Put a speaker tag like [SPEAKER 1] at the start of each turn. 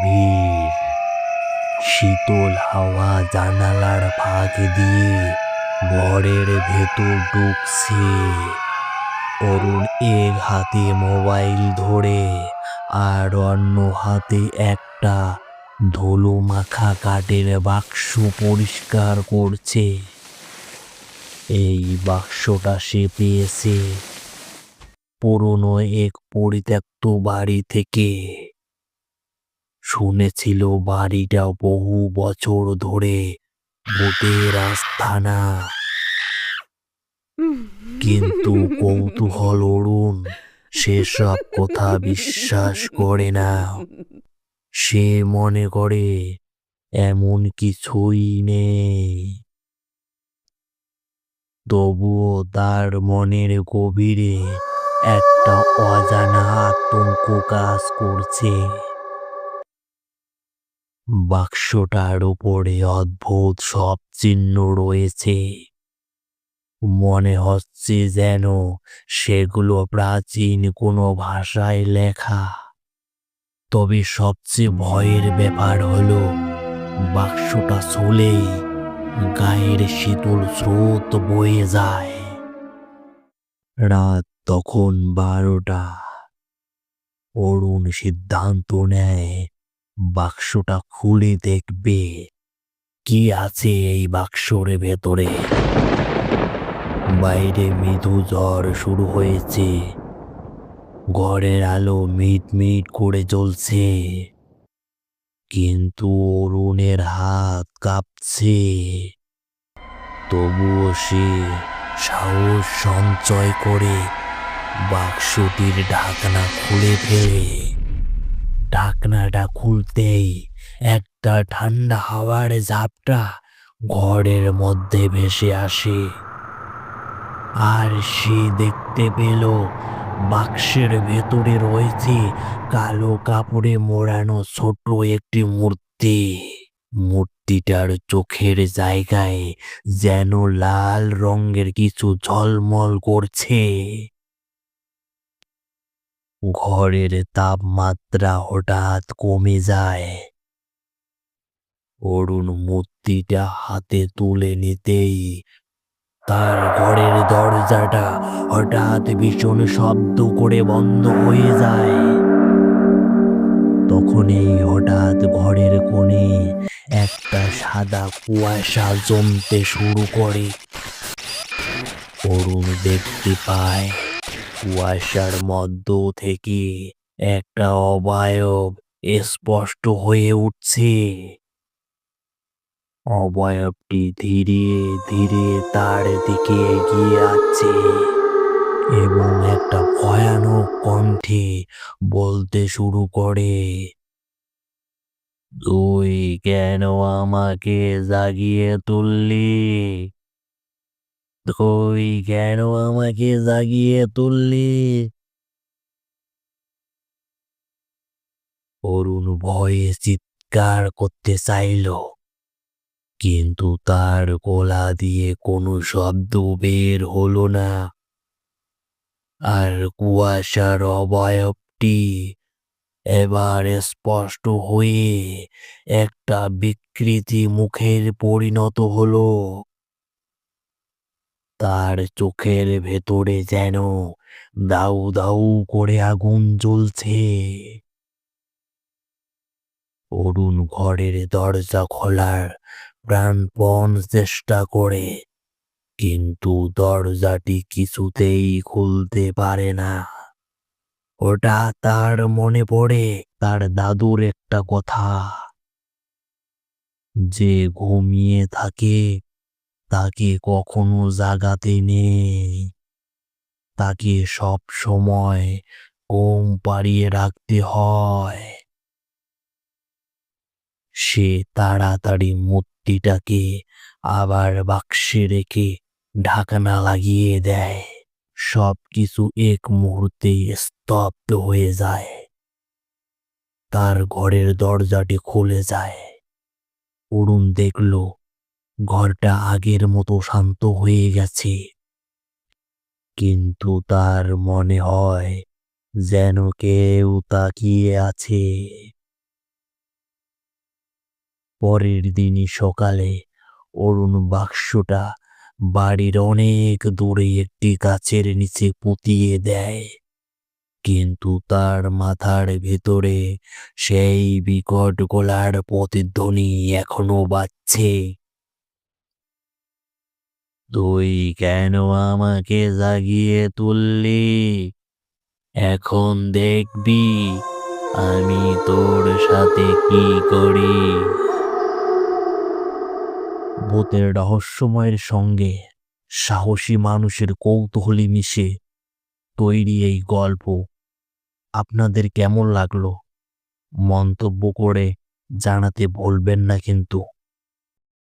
[SPEAKER 1] গভীর। শীতল হাওয়া জানালার ফাঁক দিয়ে ঘরের ভেতর ঢুকছে। অরুণ এক হাতে মোবাইল ধরে আর অন্য হাতে একটা ধুলো মাখা কাঠের বাক্স পরিষ্কার করছে। এই বাক্সটা সে পেয়েছে পুরনো এক পরিত্যক্ত বাড়ি থেকে। শুনেছিল বাড়িটা বহু বছর ধরে ভূতের আস্তানা, কিন্তু কৌতূহল অরুণ সেসব কথা বিশ্বাস করে না। সে মনে করে এমন কিছুই নেই। তবুও তার মনের গভীরে একটা অজানা আতঙ্ক কাজ করছে। বাক্সটার উপরে অদ্ভুত সব চিহ্ন রয়েছে। মনে হচ্ছে যেন সেগুলো প্রাচীন কোনো ভাষায় লেখা। তবে সবচেয়ে ভয়ের ব্যাপার হলো বাক্সটা ছুঁলেই গায়ের শীতল স্রোত বয়ে যায়। রাত তখন 12টা। অরুণ সিদ্ধান্ত নেয় বাক্সটা খুলে দেখবে কি আছে এই বাক্সর ভেতরে। বাইরে মৃদু ঝড় শুরু হয়েছে। ঘরের আলো মিট মিট করে জ্বলছে, কিন্তু অরুণের হাত কাঁপছে। তবুও সে সাহস সঞ্চয় করে বাক্সটির ঢাকনা খুলে ফেলে। ঢাকনাটা খুলতেই একটা ঠান্ডা হাওয়ার ঝাপটা ঘরের মধ্যে ভেসে আসে। আর সে দেখতে পেল বাক্সের ভেতরে রয়েছে কালো কাপড়ে মোড়ানো ছোট একটি মূর্তি। মূর্তিটার চোখের জায়গায় যেন লাল রঙের কিছু ঝলমল করছে। ঘরের তাপমাত্রা হঠাৎ কমে যায়। অরুণ মূর্তিটা হাতে তুলে নিতেই তার ঘরের দরজাটা হঠাৎ ভীষণ শব্দ করে বন্ধ হয়ে যায়। তখনই হঠাৎ ঘরের কোণে একটা সাদা কুয়াশা জমতে শুরু করে। অরুণ দেখতে পায় কুয়াশার মধ্য থেকে একটা অবয়ব স্পষ্ট হয়ে উঠছে। অবয়বটি ধীরে ধীরে তার দিকে এগিয়ে আসছে এবং একটা ভয়ানক কণ্ঠে বলতে শুরু করে, তুই কেন আমাকে জাগিয়ে তুললি? তুই কেন আমাকে জাগিয়ে তুললি? অরুণ ভয়ে চিৎকার করতে চাইল, কিন্তু তার গলা দিয়ে কোনো শব্দ বের হলো না। আর কুয়াশার অবয়বটি এবার স্পষ্ট হয়ে একটা বিকৃতি মুখের পরিণত হলো। তার চোখের ভেতরে যেন দাউ দাউ করে আগুন জ্বলছে। অরুণ ঘরের দরজা খোলার প্রাণপণ চেষ্টা করে, কিন্তু দরজাটি কিছুতেই খুলতে পারে না। হঠাৎ তার মনে পড়ে তার দাদুর একটা কথা, যে ঘুমিয়ে থাকে তাকে কখনো জাগাতে নেই, তাকে সব সময় ঘুম পাড়িয়ে রাখতে হয়। সে তাড়াতাড়ি মূর্তিটাকে আবার বাক্সে রেখে ঢাকনা লাগিয়ে দেয়। সবকিছু এক মুহূর্তেই স্তব্ধ হয়ে যায়। তার ঘরের দরজাটি খুলে যায়। অরুণ দেখল ঘরটা আগের মতো শান্ত হয়ে গেছে, কিন্তু তার মনে হয় যেন কেউ তাকিয়ে আছে। পরের দিনই সকালে অরুণ বাক্সটা বাড়ির অনেক দূরে একটি গাছের নিচে পুঁতিয়ে দেয়, কিন্তু তার মাথার ভেতরে সেই বিকট গলার প্রতিধ্বনি এখনো বাজছে। তুই কেন আমাকে জাগিয়ে তুললি? এখন দেখবি আমি তোর সাথে কি করি। ভূতের রহস্যময়ের সঙ্গে সাহসী মানুষের কৌতূহলী মিশে তৈরি এই গল্প। আপনাদের কেমন লাগলো মন্তব্য করে জানাতে ভুলবেন না কিন্তু।